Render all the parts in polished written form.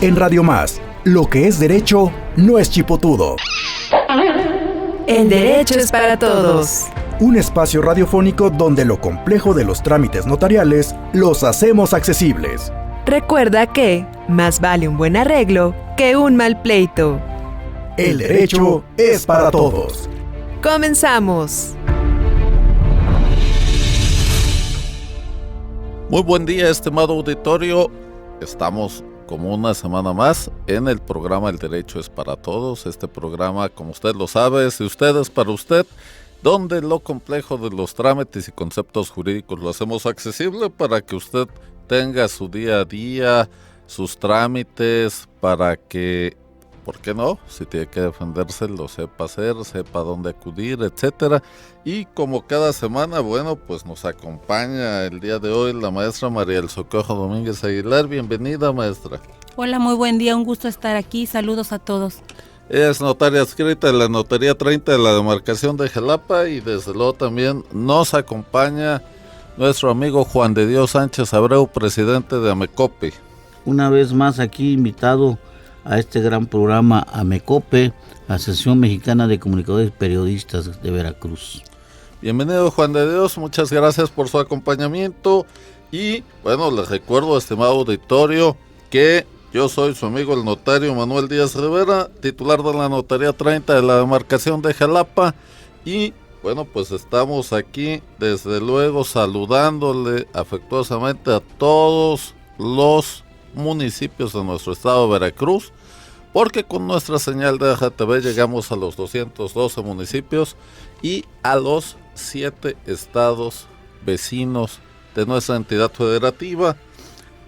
En Radio Más, lo que es derecho no es chipotudo. El derecho es para todos. Un espacio radiofónico donde lo complejo de los trámites notariales los hacemos accesibles. Recuerda que más vale un buen arreglo que un mal pleito. El derecho es para todos. ¡Comenzamos! Muy buen día, estimado auditorio. Estamos como una semana más en el programa El Derecho es para Todos. Este programa, como usted lo sabe, es de ustedes para usted, donde lo complejo de los trámites y conceptos jurídicos lo hacemos accesible para que usted tenga su día a día, sus trámites, para que, ¿por qué no? Si tiene que defenderse, lo sepa hacer, sepa dónde acudir, etcétera. Y como cada semana, bueno, pues nos acompaña el día de hoy la maestra María del Socorro Domínguez Aguilar. Bienvenida, maestra. Hola, muy buen día, un gusto estar aquí. Saludos a todos. Ella es notaria adscrita de la Notaría 30 de la demarcación de Jalapa y desde luego también nos acompaña nuestro amigo Juan de Dios Sánchez Abreu, presidente de AMECOPE. Una vez más aquí invitado a este gran programa AMECOPE, Asociación Mexicana de Comunicadores y Periodistas de Veracruz. Bienvenido, Juan de Dios, muchas gracias por su acompañamiento y bueno, les recuerdo, estimado auditorio, que yo soy su amigo el notario Manuel Díaz Rivera, titular de la Notaría 30 de la demarcación de Jalapa y bueno, pues estamos aquí desde luego saludándole afectuosamente a todos los municipios de nuestro estado de Veracruz, porque con nuestra señal de AJTV llegamos a los 212 municipios y a los 7 estados vecinos de nuestra entidad federativa,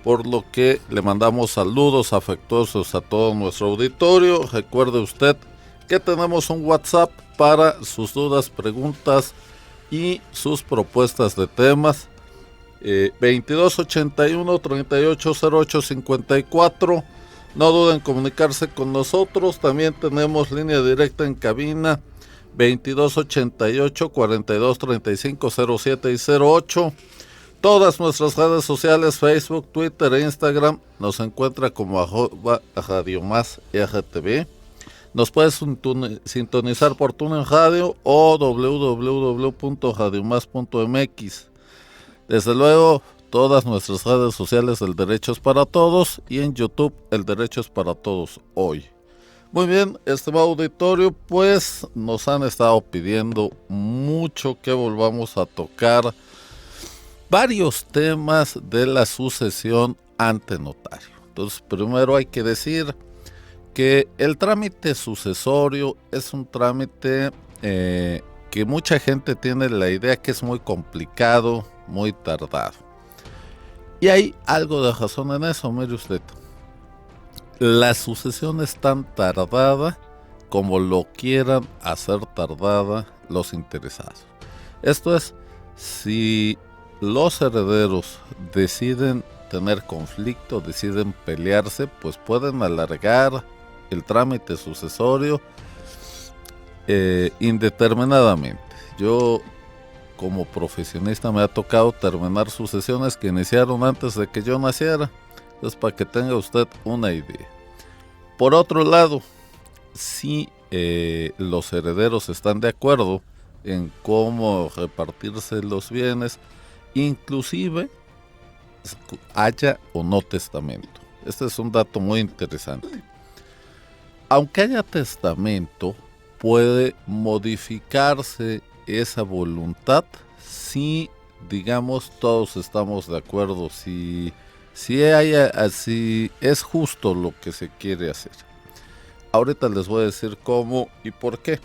por lo que le mandamos saludos afectuosos a todo nuestro auditorio. Recuerde usted que tenemos un WhatsApp para sus dudas, preguntas y sus propuestas de temas, 2281-380854. No duden en comunicarse con nosotros. También tenemos línea directa en cabina 2288-4235-07 y 08. Todas nuestras redes sociales, Facebook, Twitter e Instagram, nos encuentra como Radio Más EAGTV. Nos puedes sintonizar por TuneIn Radio o www.radiomás.mx. Desde luego, todas nuestras redes sociales del Derecho es para Todos y en YouTube El Derecho es para Todos hoy. Muy bien, estimado auditorio, pues nos han estado pidiendo mucho que volvamos a tocar varios temas de la sucesión ante notario. Entonces, primero hay que decir que el trámite sucesorio es un trámite que mucha gente tiene la idea que es muy complicado, muy tardado. Y hay algo de razón en eso, mire usted. La sucesión es tan tardada como lo quieran hacer tardada los interesados. Esto es, si los herederos deciden tener conflicto, deciden pelearse, pues pueden alargar el trámite sucesorio indeterminadamente. Yo, como profesionista, me ha tocado terminar sucesiones que iniciaron antes de que yo naciera. Entonces, para que tenga usted una idea. Por otro lado, si los herederos están de acuerdo en cómo repartirse los bienes, inclusive haya o no testamento. Este es un dato muy interesante. Aunque haya testamento, puede modificarse esa voluntad si, digamos, todos estamos de acuerdo, si es justo lo que se quiere hacer. Ahorita les voy a decir cómo y por qué.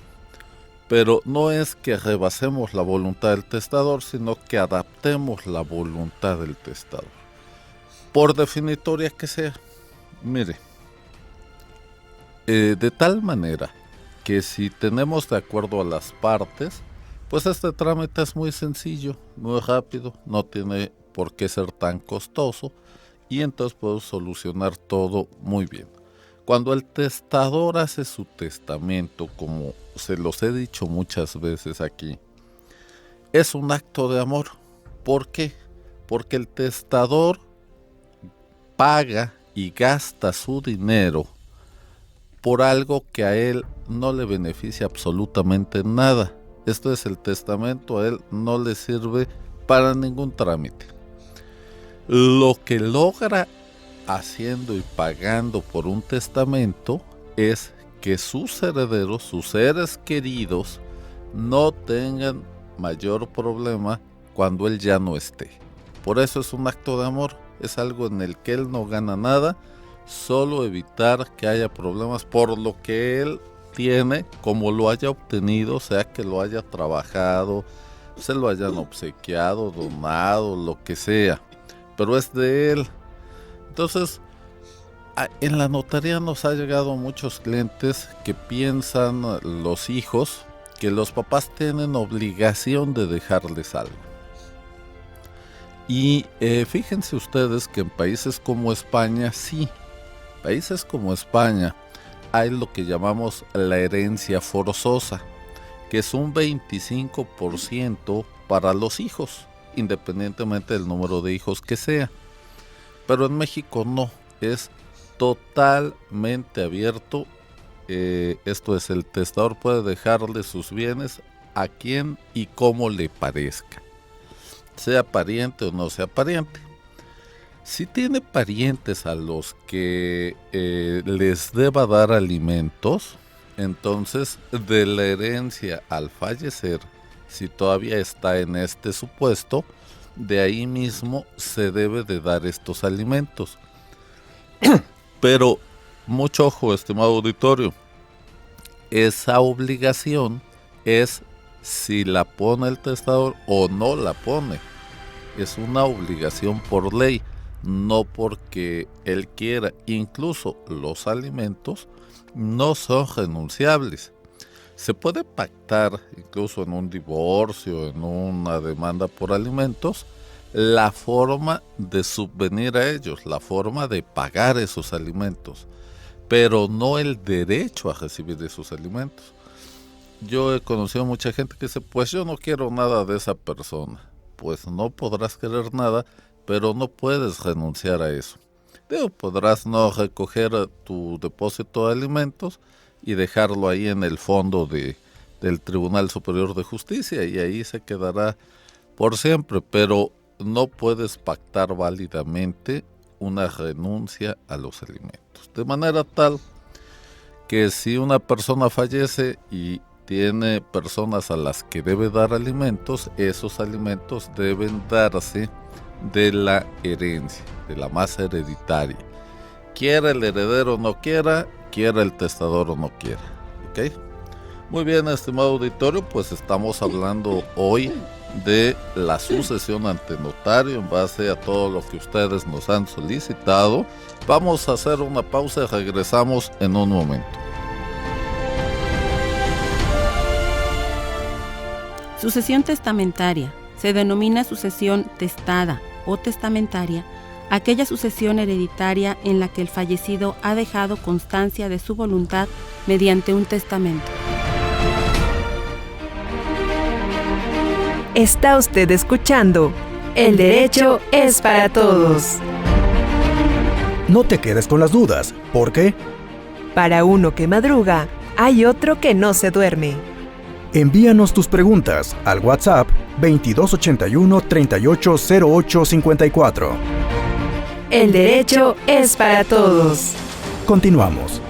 Pero no es que rebasemos la voluntad del testador, sino que adaptemos la voluntad del testador. Por definitoria que sea. Mire, de tal manera que si tenemos de acuerdo a las partes, pues este trámite es muy sencillo, muy rápido, no tiene por qué ser tan costoso y entonces podemos solucionar todo muy bien. Cuando el testador hace su testamento, como se los he dicho muchas veces aquí, es un acto de amor. ¿Por qué? Porque el testador paga y gasta su dinero por algo que a él no le beneficia absolutamente nada. Esto es, el testamento a él no le sirve para ningún trámite. Lo que logra haciendo y pagando por un testamento es que sus herederos, sus seres queridos, no tengan mayor problema cuando él ya no esté. Por eso es un acto de amor, es algo en el que él no gana nada, solo evitar que haya problemas por lo que él tiene, como lo haya obtenido, sea que lo haya trabajado, se lo hayan obsequiado, donado, lo que sea, pero es de él. Entonces, en la notaría nos ha llegado muchos clientes que piensan los hijos que los papás tienen obligación de dejarles algo. Y fíjense ustedes que en países como España, sí, países como España, hay lo que llamamos la herencia forzosa, que es un 25% para los hijos, independientemente del número de hijos que sea. Pero en México no, es totalmente abierto. Esto es, el testador puede dejarle sus bienes a quien y como le parezca, sea pariente o no sea pariente. Si tiene parientes a los que les deba dar alimentos, entonces de la herencia al fallecer, si todavía está en este supuesto, de ahí mismo se debe de dar estos alimentos. Pero mucho ojo, estimado auditorio, esa obligación es si la pone el testador o no la pone. Es una obligación por ley, no porque él quiera. Incluso los alimentos no son renunciables. Se puede pactar, incluso en un divorcio, en una demanda por alimentos, la forma de subvenir a ellos, la forma de pagar esos alimentos, pero no el derecho a recibir esos alimentos. Yo he conocido mucha gente que dice, pues yo no quiero nada de esa persona. Pues no podrás querer nada, pero no puedes renunciar a eso. Podrás no recoger tu depósito de alimentos y dejarlo ahí en el fondo del Tribunal Superior de Justicia, y ahí se quedará por siempre, pero no puedes pactar válidamente una renuncia a los alimentos. De manera tal que si una persona fallece y tiene personas a las que debe dar alimentos, esos alimentos deben darse de la herencia, de la masa hereditaria. Quiera el heredero o no quiera, quiera el testador o no quiera. ¿Ok? Muy bien, estimado auditorio, pues estamos hablando hoy de la sucesión ante notario en base a todo lo que ustedes nos han solicitado. Vamos a hacer una pausa y regresamos en un momento. Sucesión testamentaria. Se denomina sucesión testada o testamentaria aquella sucesión hereditaria en la que el fallecido ha dejado constancia de su voluntad mediante un testamento. Está usted escuchando El Derecho es para Todos. No te quedes con las dudas, porque Para uno que madruga, hay otro que no se duerme. envíanos tus preguntas al WhatsApp 2281 380854. El Derecho es para Todos. Continuamos.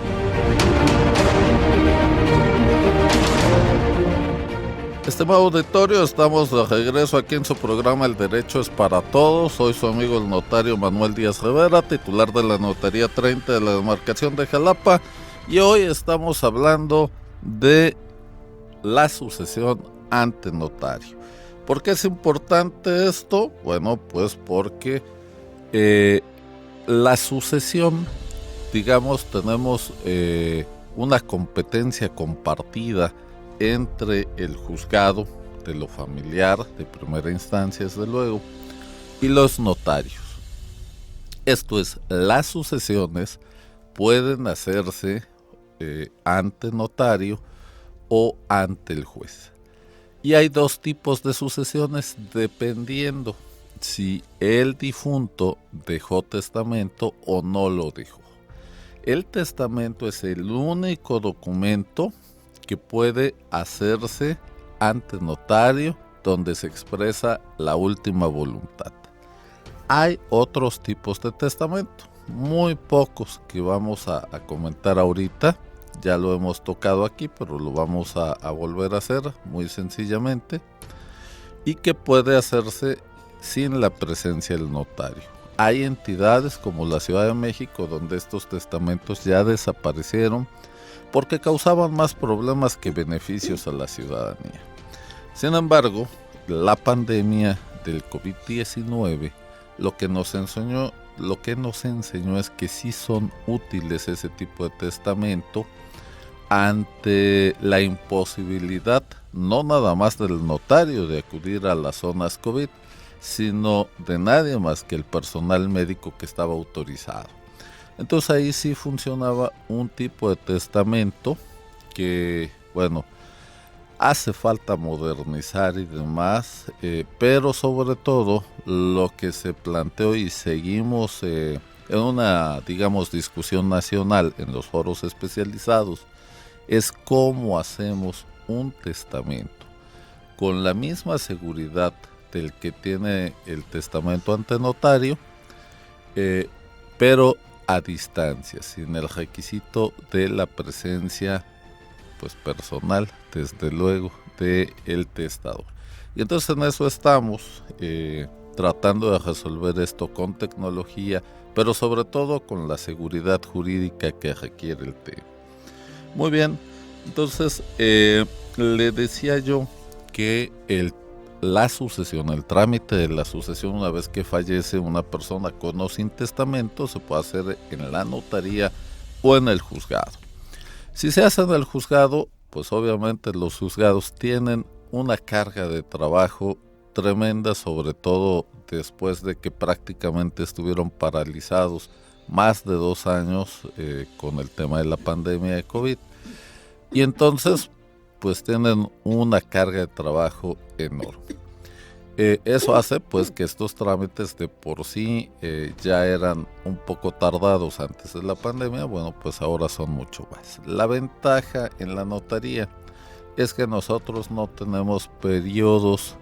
Estimado auditorio, estamos de regreso aquí en su programa El Derecho es para Todos. Soy su amigo el notario Manuel Díaz Rivera, titular de la Notaría 30 de la demarcación de Jalapa, y hoy estamos hablando de la sucesión ante notario. ¿Por qué es importante esto? Bueno, pues porque la sucesión, digamos, tenemos una competencia compartida entre el juzgado de lo familiar, de primera instancia desde luego, y los notarios. Esto es, las sucesiones pueden hacerse ante notario o ante el juez. Y hay dos tipos de sucesiones dependiendo. si el difunto dejó testamento o no lo dejó. El testamento es el único documento que puede hacerse ante notario donde se expresa la última voluntad. Hay otros tipos de testamento, muy pocos que vamos a comentar ahorita. Ya lo hemos tocado aquí, pero lo vamos a volver a hacer muy sencillamente, y que puede hacerse sin la presencia del notario. Hay entidades como la Ciudad de México donde estos testamentos ya desaparecieron porque causaban más problemas que beneficios a la ciudadanía. Sin embargo, la pandemia del COVID-19 lo que nos enseñó es que sí son útiles ese tipo de testamento ante la imposibilidad no nada más del notario de acudir a las zonas COVID, sino de nadie más que el personal médico que estaba autorizado. Entonces ahí sí funcionaba un tipo de testamento que, bueno, hace falta modernizar y demás, pero sobre todo lo que se planteó y seguimos en una, digamos, discusión nacional en los foros especializados es cómo hacemos un testamento con la misma seguridad del que tiene el testamento ante notario, pero a distancia, sin el requisito de la presencia pues personal, desde luego, del testador. Y entonces en eso estamos, tratando de resolver esto con tecnología, pero sobre todo con la seguridad jurídica que requiere el tema. Muy bien, entonces le decía yo que la sucesión, el trámite de la sucesión una vez que fallece una persona con o sin testamento se puede hacer en la notaría o en el juzgado. Si se hace en el juzgado, pues obviamente los juzgados tienen una carga de trabajo tremenda, sobre todo después de que prácticamente estuvieron paralizados más de 2 años con el tema de la pandemia de COVID. Y entonces, pues tienen una carga de trabajo enorme. Eso hace pues que estos trámites de por sí ya eran un poco tardados antes de la pandemia, bueno, pues ahora son mucho más. La ventaja en la notaría es que nosotros no tenemos periodos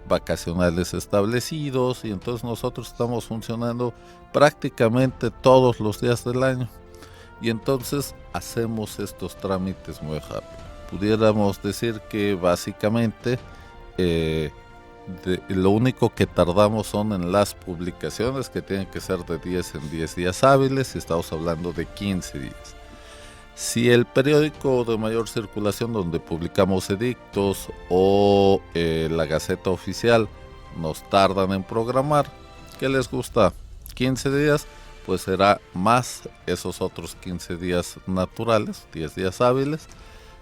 vacacionales establecidos y entonces nosotros estamos funcionando prácticamente todos los días del año y entonces hacemos estos trámites muy rápido. Pudiéramos decir que básicamente lo único que tardamos son en las publicaciones, que tienen que ser de 10 en 10 días hábiles, y estamos hablando de 15 días. Si el periódico de mayor circulación donde publicamos edictos o la Gaceta Oficial nos tardan en programar, ¿qué les gusta? 15 días, pues será más esos otros 15 días naturales, 10 días hábiles,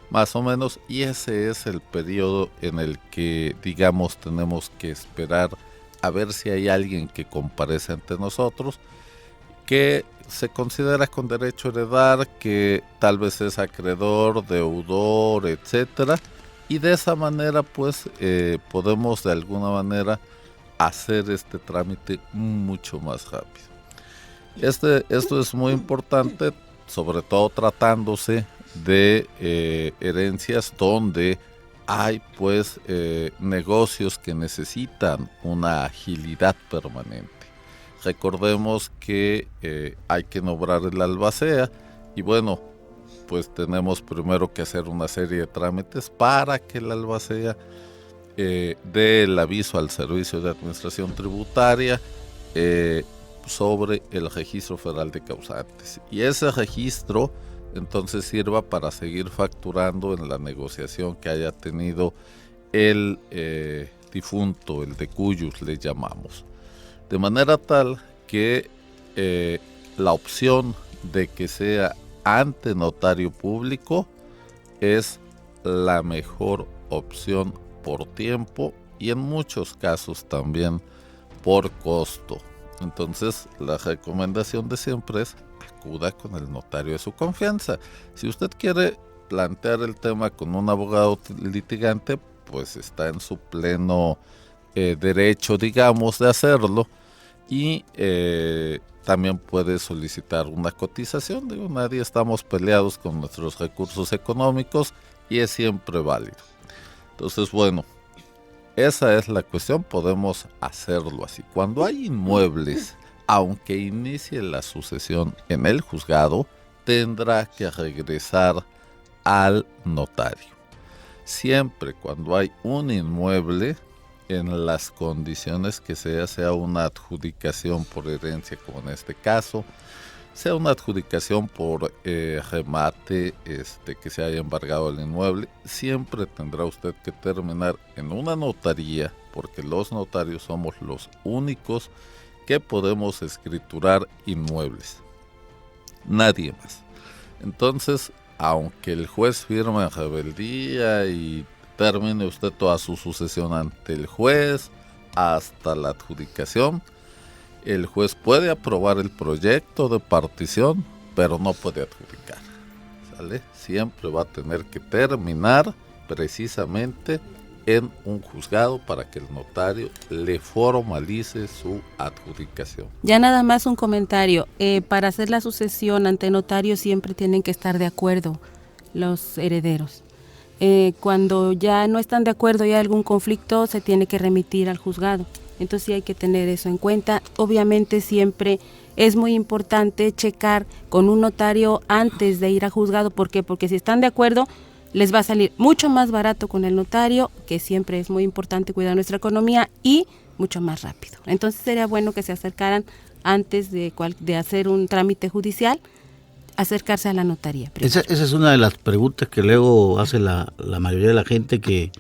más o menos, y ese es el periodo en el que, digamos, tenemos que esperar a ver si hay alguien que comparece ante nosotros, que se considera con derecho a heredar, que tal vez es acreedor, deudor, etcétera, y de esa manera, pues, podemos de alguna manera hacer este trámite mucho más rápido. Esto es muy importante, sobre todo tratándose de herencias donde hay pues negocios que necesitan una agilidad permanente. Recordemos que hay que nombrar el albacea y bueno, pues tenemos primero que hacer una serie de trámites para que el albacea dé el aviso al Servicio de Administración Tributaria sobre el Registro Federal de Causantes, y ese registro entonces sirva para seguir facturando en la negociación que haya tenido el difunto, el decuyus le llamamos, de manera tal que la opción de que sea ante notario público es la mejor opción por tiempo y en muchos casos también por costo. Entonces la recomendación de siempre es acuda con el notario de su confianza. Si usted quiere plantear el tema con un abogado litigante, pues está en su pleno derecho, digamos, de hacerlo, y también puede solicitar una cotización. Digo, nadie estamos peleados con nuestros recursos económicos y es siempre válido. Entonces, bueno, esa es la cuestión, podemos hacerlo así. Cuando hay inmuebles, aunque inicie la sucesión en el juzgado, tendrá que regresar al notario. Siempre cuando hay un inmueble, en las condiciones que sea una adjudicación por herencia, como en este caso, sea una adjudicación por remate, que se haya embargado el inmueble, siempre tendrá usted que terminar en una notaría, porque los notarios somos los únicos que podemos escriturar inmuebles. Nadie más. Entonces, aunque el juez firme en rebeldía y termine usted toda su sucesión ante el juez hasta la adjudicación, el juez puede aprobar el proyecto de partición, pero no puede adjudicar, ¿sale? Siempre va a tener que terminar precisamente en un juzgado para que el notario le formalice su adjudicación. Ya nada más un comentario. Para hacer la sucesión ante notario siempre tienen que estar de acuerdo los herederos. Cuando ya no están de acuerdo y hay algún conflicto, se tiene que remitir al juzgado. Entonces sí hay que tener eso en cuenta. Obviamente siempre es muy importante checar con un notario antes de ir a juzgado. ¿Por qué? Porque si están de acuerdo, les va a salir mucho más barato con el notario, que siempre es muy importante cuidar nuestra economía, y mucho más rápido. Entonces sería bueno que se acercaran antes de hacer un trámite judicial, acercarse a la notaría. Esa es una de las preguntas que luego hace la mayoría de la gente, que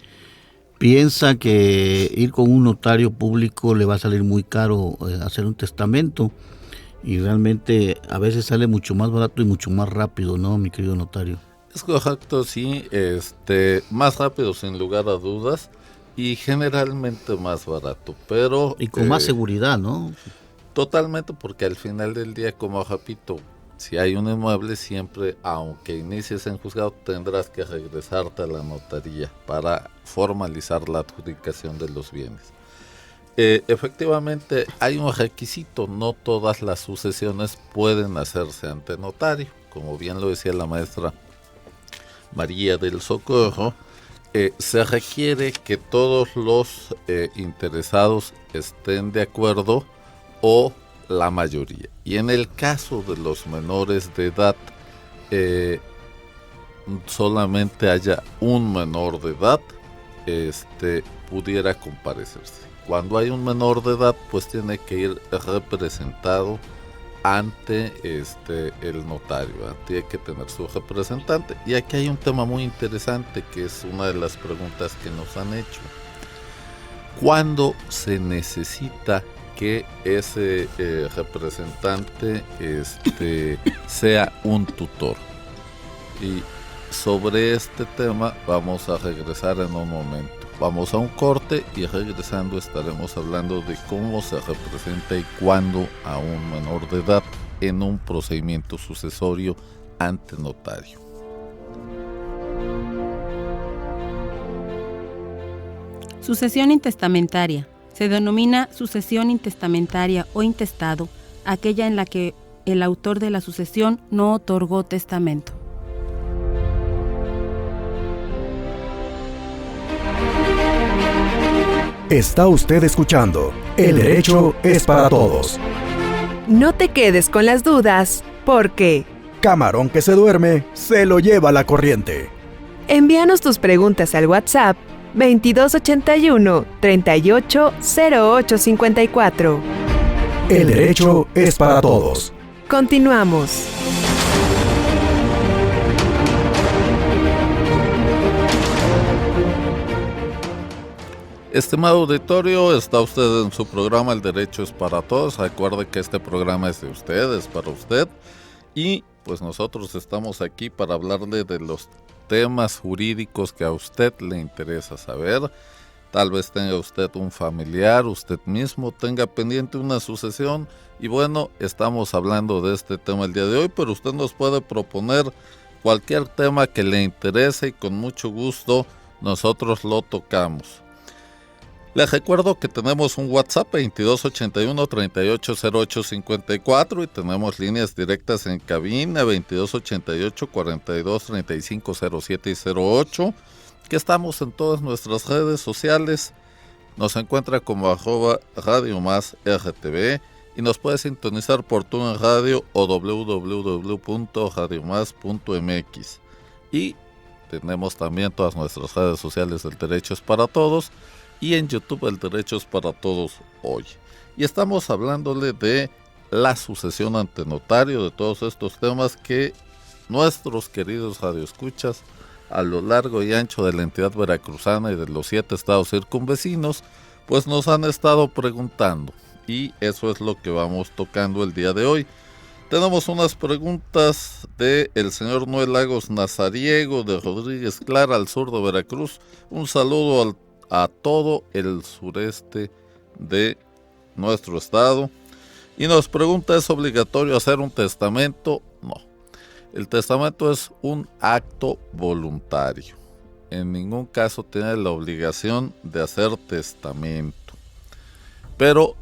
piensa que ir con un notario público le va a salir muy caro hacer un testamento, y realmente a veces sale mucho más barato y mucho más rápido, ¿no, mi querido notario? Es correcto, sí, más rápido sin lugar a dudas y generalmente más barato, pero... Y con más seguridad, ¿no? Totalmente, porque al final del día, como repito, si hay un inmueble, siempre, aunque inicies en juzgado, tendrás que regresarte a la notaría para formalizar la adjudicación de los bienes. Efectivamente, hay un requisito, no todas las sucesiones pueden hacerse ante notario, como bien lo decía la maestra María del Socorro. Se requiere que todos los interesados estén de acuerdo, o la mayoría. Y en el caso de los menores de edad, solamente haya un menor de edad, pudiera comparecerse. Cuando hay un menor de edad, pues tiene que ir representado ante el notario, tiene que tener su representante. Y aquí hay un tema muy interesante, que es una de las preguntas que nos han hecho. ¿Cuándo se necesita que ese representante sea un tutor? Y sobre este tema vamos a regresar en un momento. Vamos a un corte y regresando estaremos hablando de cómo se representa y cuándo a un menor de edad en un procedimiento sucesorio ante notario. Sucesión intestamentaria. Se denomina sucesión intestamentaria o intestado aquella en la que el autor de la sucesión no otorgó testamento. Está usted escuchando El Derecho es para Todos. No te quedes con las dudas, porque Camarón que se duerme, se lo lleva la corriente. envíanos tus preguntas al WhatsApp 2281 380854. El Derecho es para Todos. Continuamos. Estimado auditorio, está usted en su programa El Derecho es para Todos. Recuerde que este programa es de usted, es para usted. Y pues nosotros estamos aquí para hablarle de los temas jurídicos que a usted le interesa saber. Tal vez tenga usted un familiar, usted mismo tenga pendiente una sucesión. Y bueno, estamos hablando de este tema el día de hoy, pero usted nos puede proponer cualquier tema que le interese y con mucho gusto nosotros lo tocamos. Les recuerdo que tenemos un WhatsApp 2281-380854 y tenemos líneas directas en cabina 2288-423507 y 08, que estamos en todas nuestras redes sociales. Nos encuentra como @Radio Más RTV y nos puede sintonizar por TuneIn Radio o www.radiomás.mx. Y tenemos también todas nuestras redes sociales del Derechos para Todos y en YouTube el Derechos para Todos hoy. Y estamos hablándole de la sucesión ante notario, de todos estos temas que nuestros queridos radioescuchas a lo largo y ancho de la entidad veracruzana y de los 7 estados circunvecinos, pues nos han estado preguntando. Y eso es lo que vamos tocando el día de hoy. Tenemos unas preguntas de el señor Noel Lagos Nazariego de Rodríguez Clara, al sur de Veracruz. Un saludo a todo el sureste de nuestro estado. Y nos pregunta, ¿es obligatorio hacer un testamento? No. El testamento es un acto voluntario. En ningún caso tiene la obligación de hacer testamento. Pero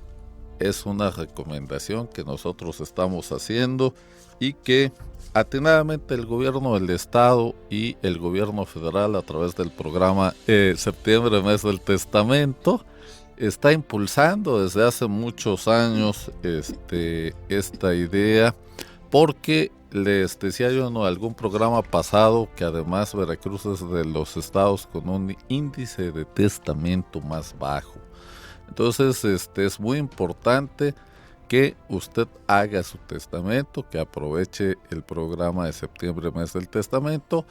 es una recomendación que nosotros estamos haciendo y que atinadamente el gobierno del estado y el gobierno federal a través del programa Septiembre, Mes del Testamento, está impulsando desde hace muchos años esta idea, porque les decía yo en algún programa pasado que además Veracruz es de los estados con un índice de testamento más bajo. Entonces es muy importante que usted haga su testamento, que aproveche el programa de Septiembre, Mes del Testamento,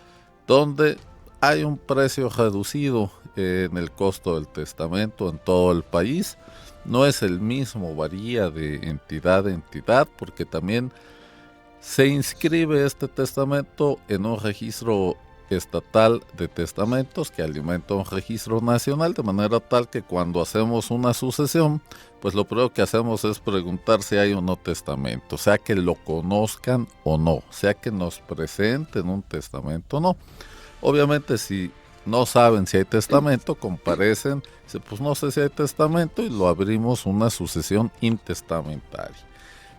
donde hay un precio reducido en el costo del testamento en todo el país. No es el mismo, varía de entidad a entidad, porque también se inscribe este testamento en un registro estatal de testamentos que alimenta un registro nacional, de manera tal que cuando hacemos una sucesión, pues lo primero que hacemos es preguntar si hay o no testamento, sea que lo conozcan o no, sea que nos presenten un testamento o no. Obviamente si no saben si hay testamento, comparecen, dicen, pues no sé si hay testamento, y lo abrimos una sucesión intestamentaria.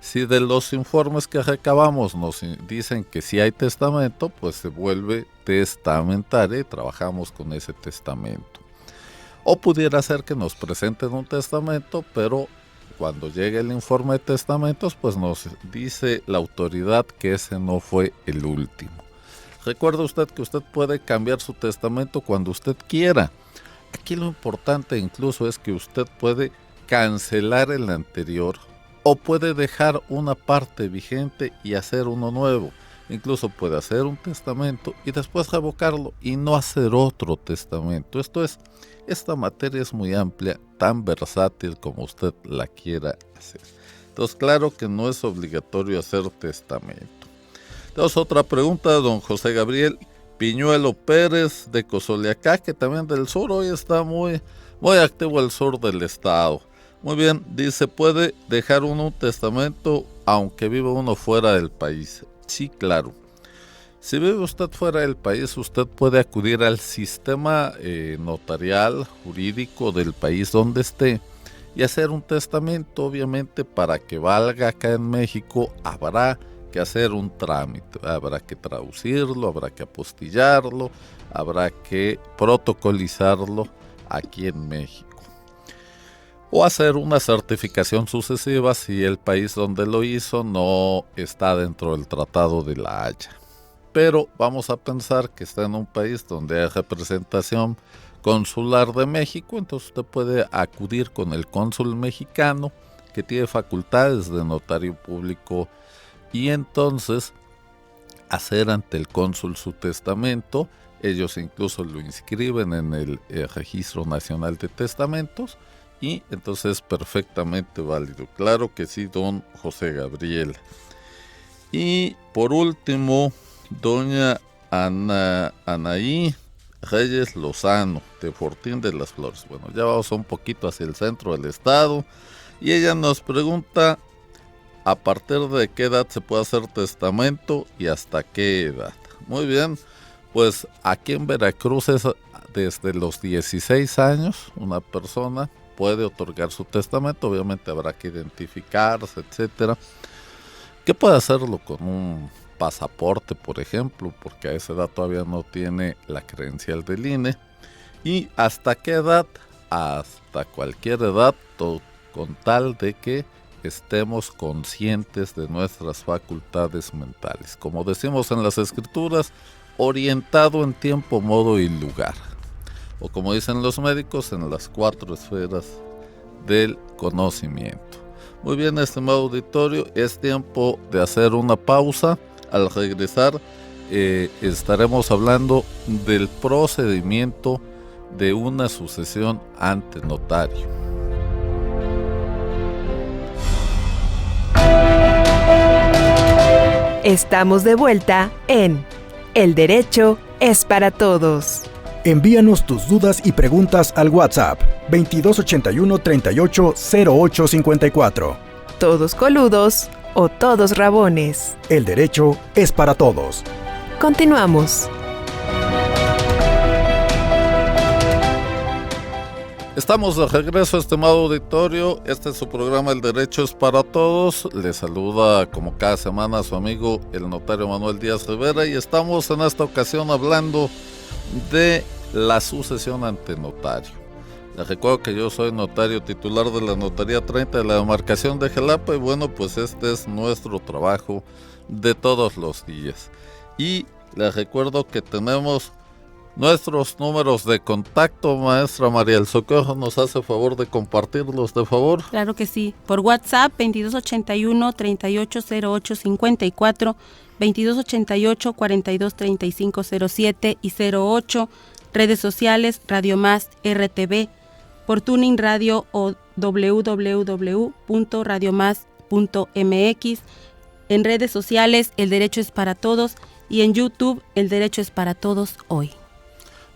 Si de los informes que recabamos nos dicen que sí hay testamento, pues se vuelve testamentaria y trabajamos con ese testamento. O pudiera ser que nos presenten un testamento, pero cuando llegue el informe de testamentos, pues nos dice la autoridad que ese no fue el último. Recuerde usted que usted puede cambiar su testamento cuando usted quiera. Aquí lo importante incluso es que usted puede cancelar el anterior o puede dejar una parte vigente y hacer uno nuevo. Incluso puede hacer un testamento y después revocarlo y no hacer otro testamento. Esta materia es muy amplia, tan versátil como usted la quiera hacer. Entonces, claro que no es obligatorio hacer testamento. Tenemos otra pregunta de don José Gabriel Piñuelo Pérez de Cozoleacá, que también del sur, hoy está muy activo el sur del estado. Muy bien, dice, ¿puede dejar uno un testamento aunque viva uno fuera del país? Sí, claro. Si vive usted fuera del país, usted puede acudir al sistema notarial, jurídico del país donde esté y hacer un testamento. Obviamente, para que valga acá en México, habrá que hacer un trámite, habrá que traducirlo, habrá que apostillarlo, habrá que protocolizarlo aquí en México. O hacer una certificación sucesiva si el país donde lo hizo no está dentro del Tratado de La Haya. Pero vamos a pensar que está en un país donde hay representación consular de México, entonces usted puede acudir con el cónsul mexicano que tiene facultades de notario público y entonces hacer ante el cónsul su testamento. Ellos incluso lo inscriben en el Registro Nacional de Testamentos y entonces es perfectamente válido. Claro que sí, don José Gabriel. Y por último, doña Anaí Reyes Lozano, de Fortín de las Flores. Bueno, ya vamos un poquito hacia el centro del estado. Y ella nos pregunta, ¿a partir de qué edad se puede hacer testamento y hasta qué edad? Muy bien, pues aquí en Veracruz es desde los 16 años, una persona puede otorgar su testamento. Obviamente habrá que identificarse, etcétera. ¿Qué puede hacerlo con un pasaporte, por ejemplo? Porque a esa edad todavía no tiene la credencial del INE. ¿Y hasta qué edad? Hasta cualquier edad, con tal de que estemos conscientes de nuestras facultades mentales. Como decimos en las escrituras, orientado en tiempo, modo y lugar. O como dicen los médicos, en las 4 esferas del conocimiento. Muy bien, estimado auditorio, es tiempo de hacer una pausa. Al regresar estaremos hablando del procedimiento de una sucesión ante notario. Estamos de vuelta en El Derecho es para Todos. Envíanos tus dudas y preguntas al WhatsApp 2281 38 08 54. Todos coludos o todos rabones. El derecho es para todos. Continuamos. Estamos de regreso, estimado auditorio. Este es su programa El Derecho es para Todos. Les saluda como cada semana su amigo el notario Manuel Díaz Rivera y estamos en esta ocasión hablando de la sucesión ante notario. Les recuerdo que yo soy notario titular de la Notaría 30 de la demarcación de Jalapa y bueno, pues este es nuestro trabajo de todos los días. Y les recuerdo que tenemos nuestros números de contacto. Maestra María del Socorro, ¿nos hace favor de compartirlos, de favor? Claro que sí. Por WhatsApp, 2281 380854, 2288 423507 y 08. Redes sociales, Radio Más, RTV, por Tuning Radio o www.radiomás.mx. En redes sociales, El Derecho es para Todos y en YouTube, El Derecho es para Todos hoy.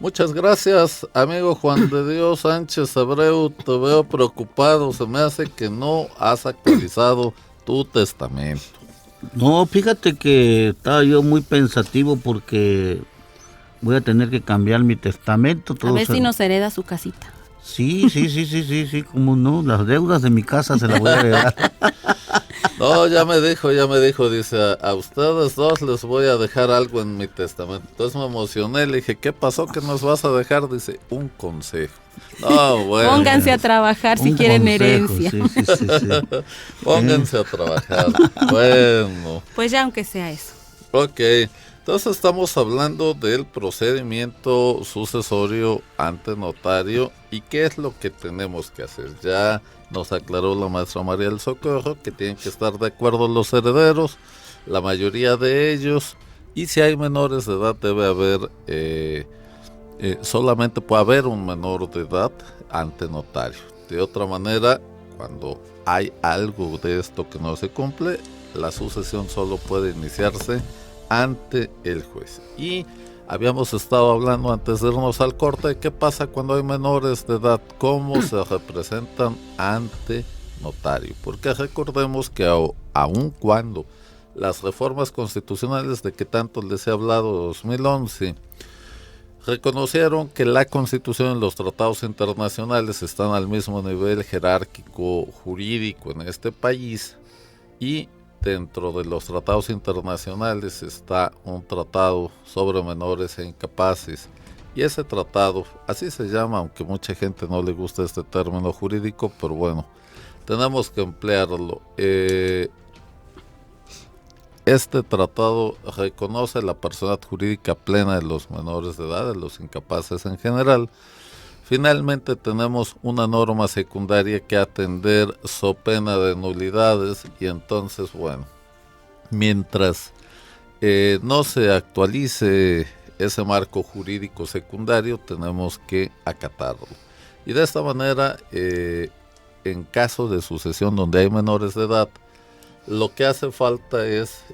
Muchas gracias, amigo Juan de Dios Sánchez Abreu. Te veo preocupado, se me hace que no has actualizado tu testamento. No, fíjate que estaba yo muy pensativo porque voy a tener que cambiar mi testamento. A ver si nos hereda su casita. Sí, como no, las deudas de mi casa se las voy a heredar. No, ya me dijo, dice, a ustedes dos les voy a dejar algo en mi testamento. Entonces me emocioné, le dije, ¿qué pasó? ¿Qué nos vas a dejar? Dice, un consejo. No, bueno. Pónganse a trabajar si quieren herencia. Sí. Pónganse a trabajar. Bueno. Pues ya aunque sea eso. Ok. Entonces estamos hablando del procedimiento sucesorio ante notario y qué es lo que tenemos que hacer. Ya nos aclaró la maestra María del Socorro que tienen que estar de acuerdo los herederos, la mayoría de ellos, y si hay menores de edad debe haber, solamente puede haber un menor de edad ante notario. De otra manera, cuando hay algo de esto que no se cumple, la sucesión solo puede iniciarse ante el juez. Y habíamos estado hablando antes de irnos al corte de qué pasa cuando hay menores de edad, cómo se representan ante notario, porque recordemos que aun cuando las reformas constitucionales de que tanto les he hablado de 2011 reconocieron que la Constitución y los tratados internacionales están al mismo nivel jerárquico jurídico en este país, y dentro de los tratados internacionales está un tratado sobre menores e incapaces, y ese tratado, así se llama, aunque mucha gente no le gusta este término jurídico, pero bueno, tenemos que emplearlo. Este tratado reconoce la personalidad jurídica plena de los menores de edad, de los incapaces en general. Finalmente tenemos una norma secundaria que atender so pena de nulidades, y entonces, bueno, mientras no se actualice ese marco jurídico secundario, tenemos que acatarlo. Y de esta manera, en caso de sucesión donde hay menores de edad, lo que hace falta es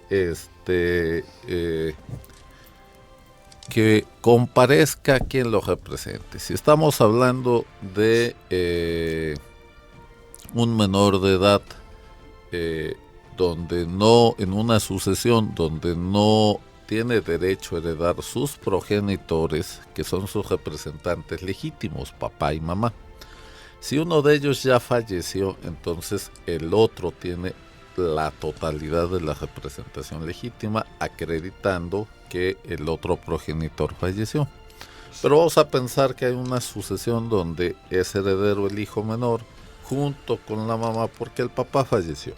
que comparezca quien lo represente. Si estamos hablando de un menor de edad donde no, en una sucesión donde no tiene derecho a heredar sus progenitores, que son sus representantes legítimos, papá y mamá. Si uno de ellos ya falleció, entonces el otro tiene la totalidad de la representación legítima, acreditando que el otro progenitor falleció. Pero vamos a pensar que hay una sucesión donde es heredero el hijo menor junto con la mamá porque el papá falleció.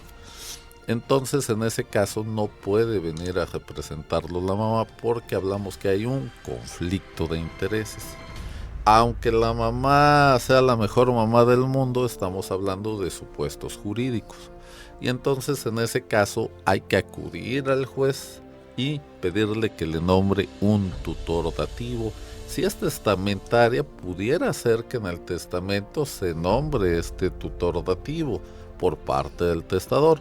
Entonces en ese caso no puede venir a representarlo la mamá porque hablamos que hay un conflicto de intereses. Aunque la mamá sea la mejor mamá del mundo, estamos hablando de supuestos jurídicos. Y entonces en ese caso hay que acudir al juez y pedirle que le nombre un tutor dativo. Si es testamentaria, pudiera ser que en el testamento se nombre este tutor dativo por parte del testador.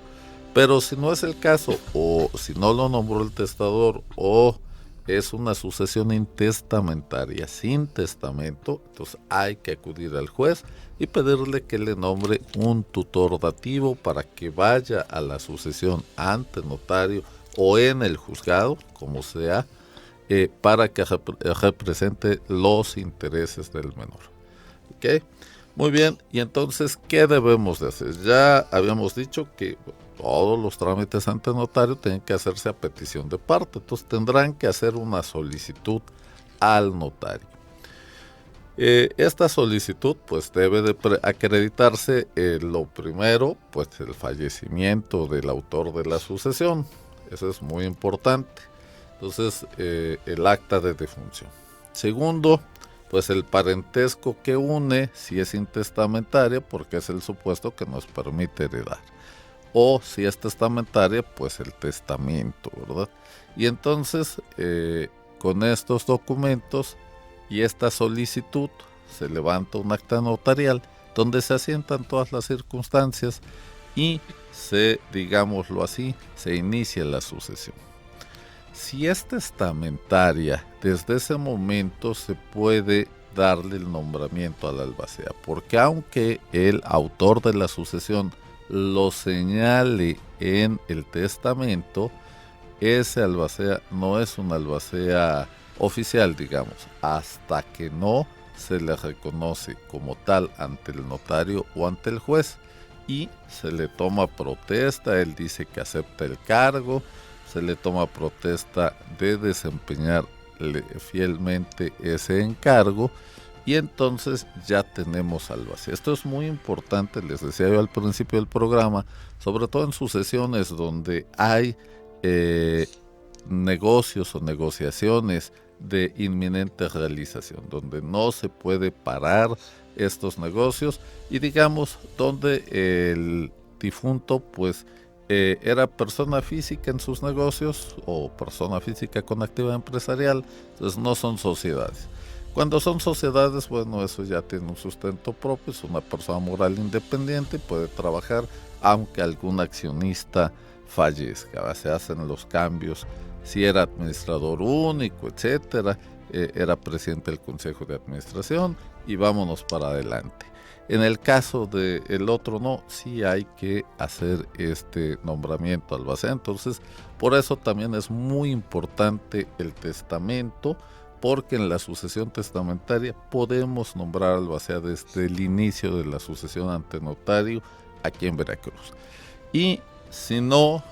Pero si no es el caso, o si no lo nombró el testador, o es una sucesión intestamentaria sin testamento, entonces hay que acudir al juez y pedirle que le nombre un tutor dativo para que vaya a la sucesión ante notario o en el juzgado, como sea, para que represente los intereses del menor. ¿Ok? Muy bien, y entonces, ¿qué debemos de hacer? Ya habíamos dicho que todos los trámites ante notario tienen que hacerse a petición de parte, entonces tendrán que hacer una solicitud al notario. Esta solicitud pues debe de acreditarse lo primero, pues el fallecimiento del autor de la sucesión, eso es muy importante. Entonces el acta de defunción. Segundo, pues el parentesco que une, si es intestamentaria, porque es el supuesto que nos permite heredar. O si es testamentaria, pues el testamento, ¿verdad? Y entonces, con estos documentos y esta solicitud, se levanta un acta notarial donde se asientan todas las circunstancias y digámoslo así, se inicia la sucesión. Si es testamentaria, desde ese momento se puede darle el nombramiento al albacea, porque aunque el autor de la sucesión lo señale en el testamento, ese albacea no es un albacea oficial, digamos, hasta que no se le reconoce como tal ante el notario o ante el juez y se le toma protesta, él dice que acepta el cargo, se le toma protesta de desempeñar fielmente ese encargo y entonces ya tenemos albacea. Esto es muy importante, les decía yo al principio del programa, sobre todo en sucesiones donde hay negocios o negociaciones de inminente realización, donde no se puede parar estos negocios y digamos donde el difunto pues era persona física en sus negocios o persona física con actividad empresarial, entonces no son sociedades. Cuando son sociedades, bueno, eso ya tiene un sustento propio, es una persona moral independiente, puede trabajar aunque algún accionista fallezca, se hacen los cambios, si era administrador único, etcétera, era presidente del consejo de administración y vámonos para adelante. En el caso del otro no, sí hay que hacer este nombramiento albacea. Entonces, por eso también es muy importante el testamento, porque en la sucesión testamentaria podemos nombrar albacea desde el inicio de la sucesión ante notario aquí en Veracruz. Y si no,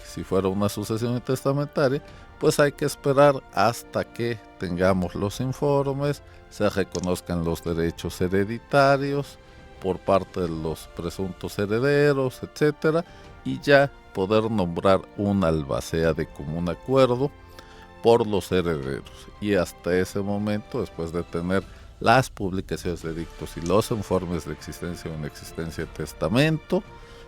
si fuera una sucesión testamentaria, pues hay que esperar hasta que tengamos los informes, se reconozcan los derechos hereditarios por parte de los presuntos herederos, etcétera, y ya poder nombrar un albacea de común acuerdo por los herederos. Y hasta ese momento, después de tener las publicaciones de edictos y los informes de existencia o inexistencia de testamento,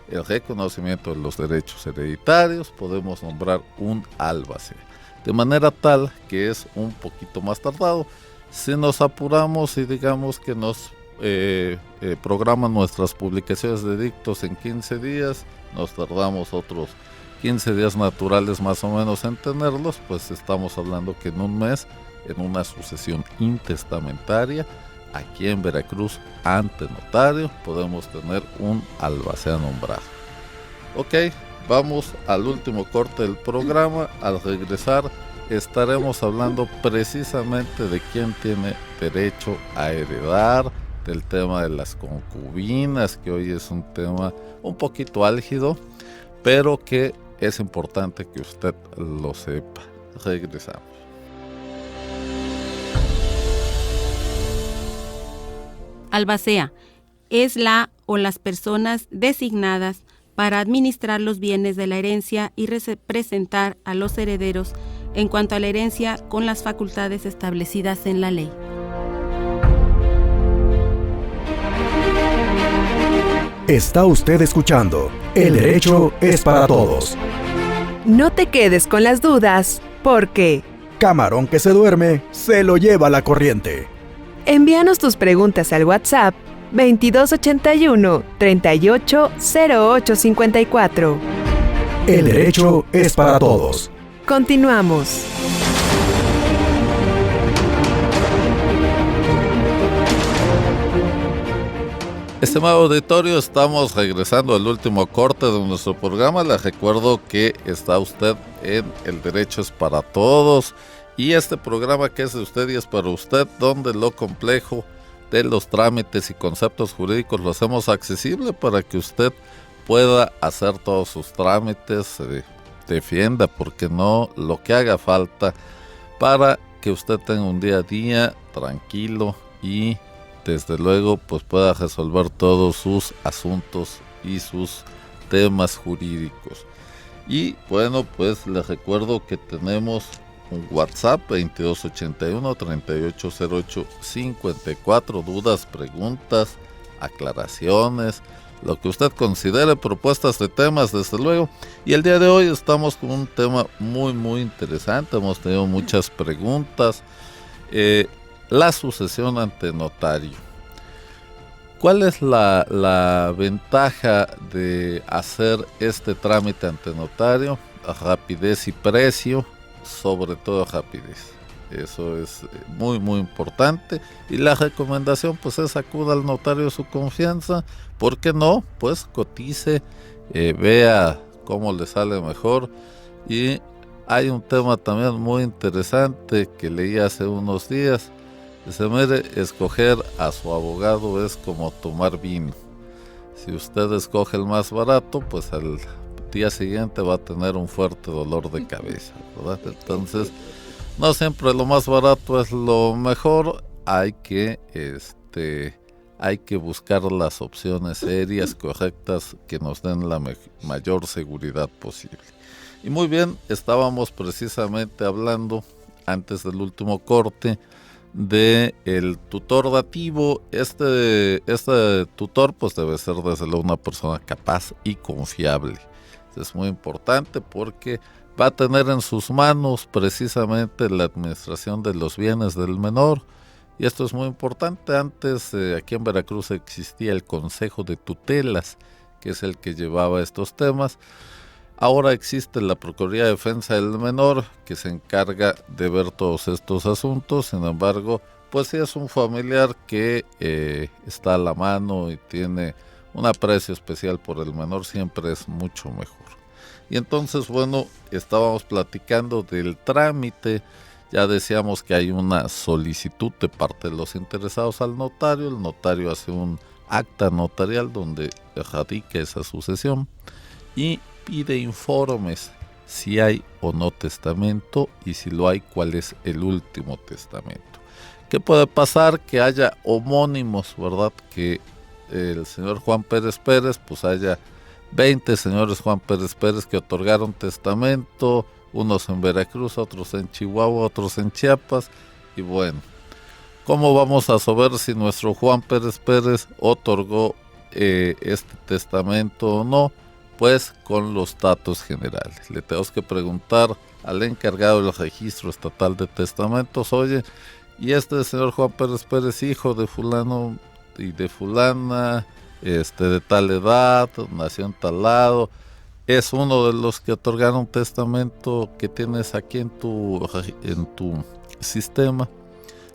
el reconocimiento de los derechos hereditarios, podemos nombrar un albacea. De manera tal que es un poquito más tardado. Si nos apuramos y digamos que nos programan nuestras publicaciones de edictos en 15 días, nos tardamos otros 15 días naturales más o menos en tenerlos, pues estamos hablando que en un mes, en una sucesión intestamentaria, aquí en Veracruz, ante notario, podemos tener un albacea nombrado. Ok, vamos al último corte del programa. Al regresar estaremos hablando precisamente de quién tiene derecho a heredar, del tema de las concubinas, que hoy es un tema un poquito álgido, pero que es importante que usted lo sepa. Regresamos. Albacea es la o las personas designadas para administrar los bienes de la herencia y representar a los herederos en cuanto a la herencia con las facultades establecidas en la ley. Está usted escuchando El Derecho es para Todos. No te quedes con las dudas, porque camarón que se duerme, se lo lleva la corriente. Envíanos tus preguntas al WhatsApp 2281 380854. El Derecho es para Todos. Continuamos. Estimado auditorio, estamos regresando al último corte de nuestro programa. Les recuerdo que está usted en El Derecho es para Todos, y este programa que es de usted y es para usted, donde lo complejo de los trámites y conceptos jurídicos lo hacemos accesible para que usted pueda hacer todos sus trámites, defienda, porque no, lo que haga falta para que usted tenga un día a día tranquilo y desde luego pues pueda resolver todos sus asuntos y sus temas jurídicos. Y bueno, pues les recuerdo que tenemos un WhatsApp 2281-380854, dudas, preguntas, aclaraciones, lo que usted considere, propuestas de temas, desde luego. Y el día de hoy estamos con un tema muy interesante, hemos tenido muchas preguntas. La sucesión ante notario. ¿Cuál es la ventaja de hacer este trámite ante notario? Rapidez y precio, sobre todo rapidez. Eso es muy importante. Y la recomendación pues es acuda al notario de su confianza. ¿Por qué no? Pues cotice, vea cómo le sale mejor. Y hay un tema también muy interesante que leí hace unos días. Se mire, escoger a su abogado es como tomar vino. Si usted escoge el más barato, pues al día siguiente va a tener un fuerte dolor de cabeza, ¿verdad? Entonces, no siempre lo más barato es lo mejor. Hay que buscar las opciones serias, correctas, que nos den la mayor seguridad posible. Y muy bien, estábamos precisamente hablando antes del último corte de el tutor dativo. Este tutor pues debe ser desde luego una persona capaz y confiable. Es muy importante porque va a tener en sus manos precisamente la administración de los bienes del menor, y esto es muy importante. Antes aquí en Veracruz existía el Consejo de Tutelas, que es el que llevaba estos temas. Ahora existe la Procuraduría de Defensa del Menor, que se encarga de ver todos estos asuntos. Sin embargo, pues si es un familiar que está a la mano y tiene un aprecio especial por el menor, siempre es mucho mejor. Y entonces, bueno, estábamos platicando del trámite. Ya decíamos que hay una solicitud de parte de los interesados al notario. El notario hace un acta notarial donde radica esa sucesión y pide informes si hay o no testamento, y si lo hay, cuál es el último testamento. ¿Qué puede pasar? Que haya homónimos, ¿verdad? Que el señor Juan Pérez Pérez, pues haya 20 señores Juan Pérez Pérez que otorgaron testamento, unos en Veracruz, otros en Chihuahua, otros en Chiapas, y bueno, ¿cómo vamos a saber si nuestro Juan Pérez Pérez otorgó este testamento o no? Pues con los datos generales. Le tenemos que preguntar al encargado del registro estatal de testamentos: oye, ¿y este señor Juan Pérez Pérez, hijo de fulano y de fulana, de tal edad, nació en tal lado, es uno de los que otorgaron testamento que tienes aquí en tu sistema?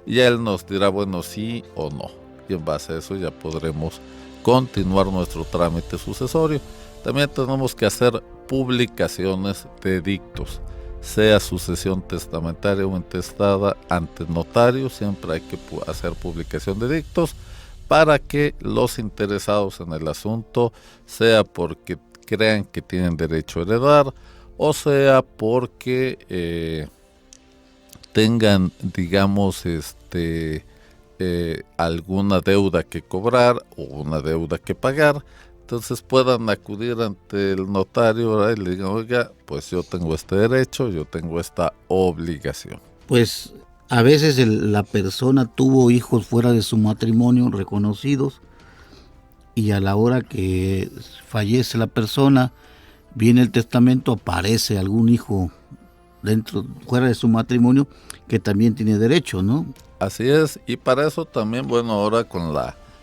Y él nos dirá, bueno, sí o no. Y en base a eso ya podremos continuar nuestro trámite sucesorio. También tenemos que hacer publicaciones de edictos. sea sucesión testamentaria o intestada ante notario, siempre hay que hacer publicación de dictos para que los interesados en el asunto, sea porque crean que tienen derecho a heredar, o sea porque tengan, digamos, alguna deuda que cobrar o una deuda que pagar, entonces puedan acudir ante el notario, ¿verdad? Y le digan, oiga, pues yo tengo este derecho, yo tengo esta obligación. Pues a veces la persona tuvo hijos fuera de su matrimonio reconocidos, y a la hora que fallece la persona, viene el testamento, aparece algún hijo fuera de su matrimonio que también tiene derecho, ¿no? Así es, y para eso también, bueno, ahora con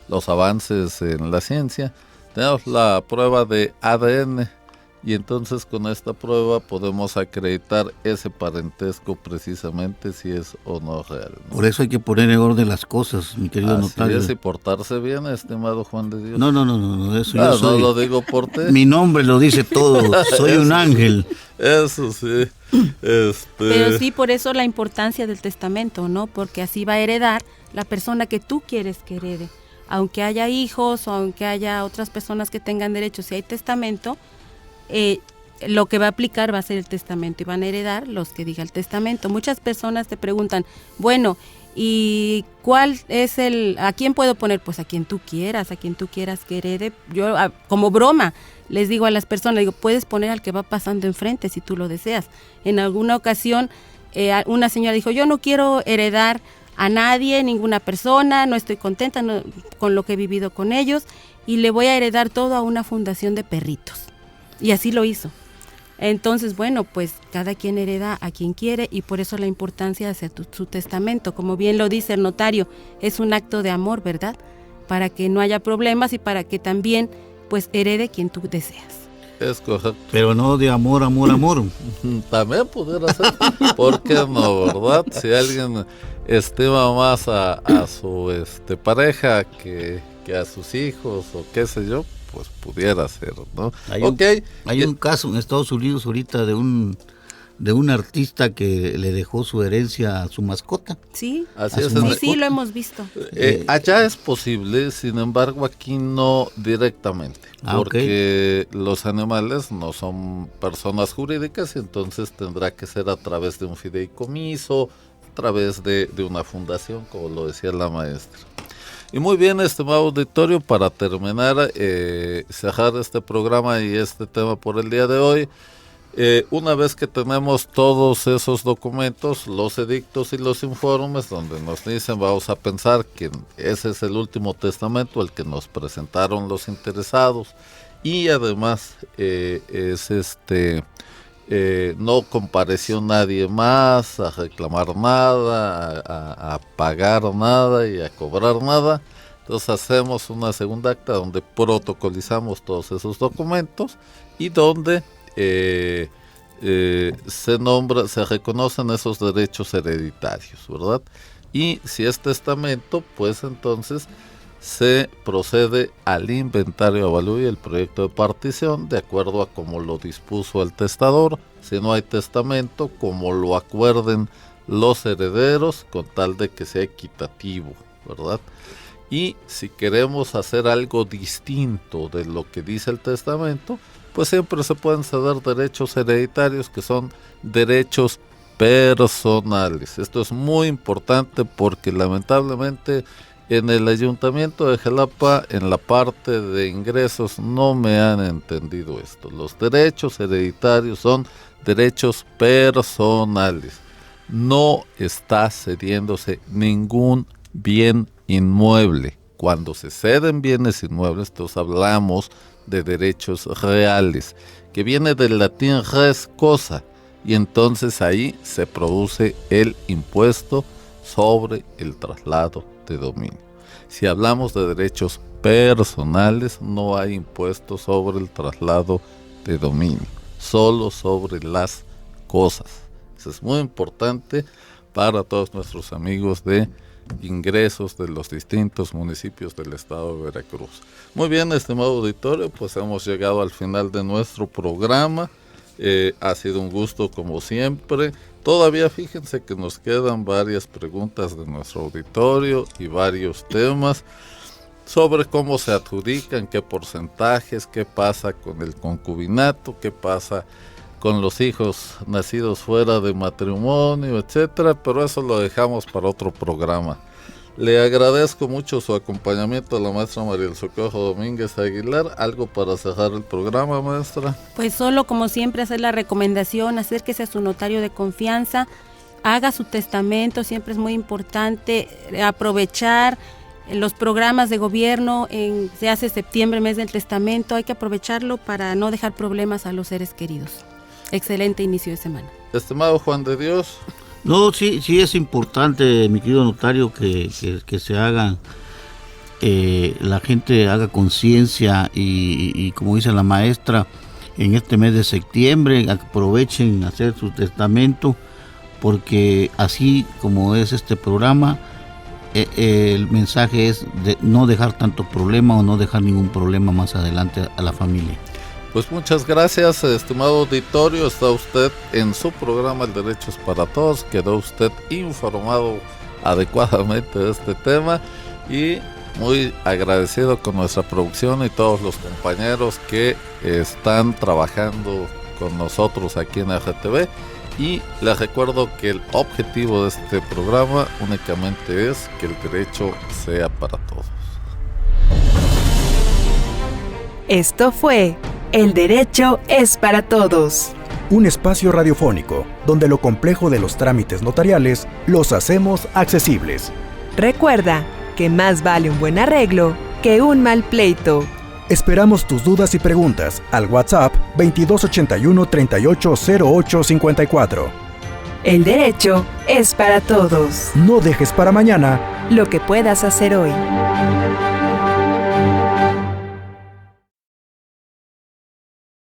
los avances en la ciencia, tenemos la prueba de ADN, y entonces con esta prueba podemos acreditar ese parentesco precisamente si es o no real, ¿no? Por eso hay que poner en orden las cosas, mi querido notario. Así es, y portarse bien, estimado Juan de Dios. No, eso yo soy. No lo digo por ti. Mi nombre lo dice todo, soy un ángel. Eso sí. Pero sí, por eso la importancia del testamento, ¿no? Porque así va a heredar la persona que tú quieres que herede. Aunque haya hijos o aunque haya otras personas que tengan derechos, si hay testamento, lo que va a aplicar va a ser el testamento y van a heredar los que diga el testamento. Muchas personas te preguntan, bueno, ¿y cuál es a quién puedo poner? Pues a quien tú quieras que herede. Yo, como broma, les digo a las personas, digo, puedes poner al que va pasando enfrente si tú lo deseas. En alguna ocasión, una señora dijo, yo no quiero heredar a nadie, ninguna persona, no estoy contenta con lo que he vivido con ellos y le voy a heredar todo a una fundación de perritos. Y así lo hizo. Entonces, bueno, pues cada quien hereda a quien quiere y por eso la importancia de hacer su testamento. Como bien lo dice el notario, es un acto de amor, ¿verdad? Para que no haya problemas y para que también pues herede quien tú deseas. Es correcto. Pero no de amor. También pudiera ser, ¿por qué no, verdad? Si alguien estima más a su pareja que a sus hijos o qué sé yo, pues pudiera ser, ¿no? Hay un caso en Estados Unidos ahorita de un artista que le dejó su herencia a su mascota. Sí, sí, lo hemos visto. Allá es posible, sin embargo aquí no directamente, porque los animales no son personas jurídicas y entonces tendrá que ser a través de un fideicomiso, a través de una fundación, como lo decía la maestra. Y muy bien, estimado auditorio, para terminar, cerrar este programa y este tema por el día de hoy, una vez que tenemos todos esos documentos, los edictos y los informes, donde nos dicen, vamos a pensar que ese es el último testamento, el que nos presentaron los interesados, y además no compareció nadie más a reclamar nada, a pagar nada y a cobrar nada. Entonces hacemos una segunda acta donde protocolizamos todos esos documentos y donde se reconocen esos derechos hereditarios, ¿verdad? Y si es testamento, pues entonces se procede al inventario, avalúo y el proyecto de partición de acuerdo a como lo dispuso el testador. Si no hay testamento, como lo acuerden los herederos, con tal de que sea equitativo, ¿verdad? Y si queremos hacer algo distinto de lo que dice el testamento, pues siempre se pueden ceder derechos hereditarios que son derechos personales. Esto es muy importante porque lamentablemente en el Ayuntamiento de Jalapa, en la parte de ingresos, no me han entendido esto. Los derechos hereditarios son derechos personales. No está cediéndose ningún bien inmueble. Cuando se ceden bienes inmuebles, entonces hablamos de derechos reales, que viene del latín res, cosa, y entonces ahí se produce el impuesto sobre el traslado de dominio. Si hablamos de derechos personales, no hay impuesto sobre el traslado de dominio, solo sobre las cosas. Eso es muy importante para todos nuestros amigos de ingresos de los distintos municipios del estado de Veracruz. Muy bien, estimado auditorio, pues hemos llegado al final de nuestro programa. Ha sido un gusto como siempre. Todavía fíjense que nos quedan varias preguntas de nuestro auditorio y varios temas sobre cómo se adjudican, qué porcentajes, qué pasa con el concubinato, qué pasa con los hijos nacidos fuera de matrimonio, etcétera, pero eso lo dejamos para otro programa. Le agradezco mucho su acompañamiento a la maestra María del Socorro Domínguez Aguilar. ¿Algo para cerrar el programa, maestra? Pues solo, como siempre, hacer la recomendación, acérquese a su notario de confianza, haga su testamento, siempre es muy importante aprovechar los programas de gobierno. Se hace septiembre, mes del testamento, hay que aprovecharlo para no dejar problemas a los seres queridos. Excelente inicio de semana. Estimado Juan de Dios. No, sí es importante, mi querido notario, que se hagan, la gente haga conciencia y como dice la maestra, en este mes de septiembre aprovechen hacer su testamento, porque así como es este programa, el mensaje es de no dejar tanto problema o no dejar ningún problema más adelante a la familia. Pues muchas gracias, estimado auditorio. Está usted en su programa El Derecho es para Todos. Quedó usted informado adecuadamente de este tema y muy agradecido con nuestra producción y todos los compañeros que están trabajando con nosotros aquí en AGTV. Y les recuerdo que el objetivo de este programa únicamente es que el derecho sea para todos. Esto fue El Derecho es para Todos. Un espacio radiofónico donde lo complejo de los trámites notariales los hacemos accesibles. Recuerda que más vale un buen arreglo que un mal pleito. Esperamos tus dudas y preguntas al WhatsApp 2281 380854. El derecho es para todos. No dejes para mañana lo que puedas hacer hoy.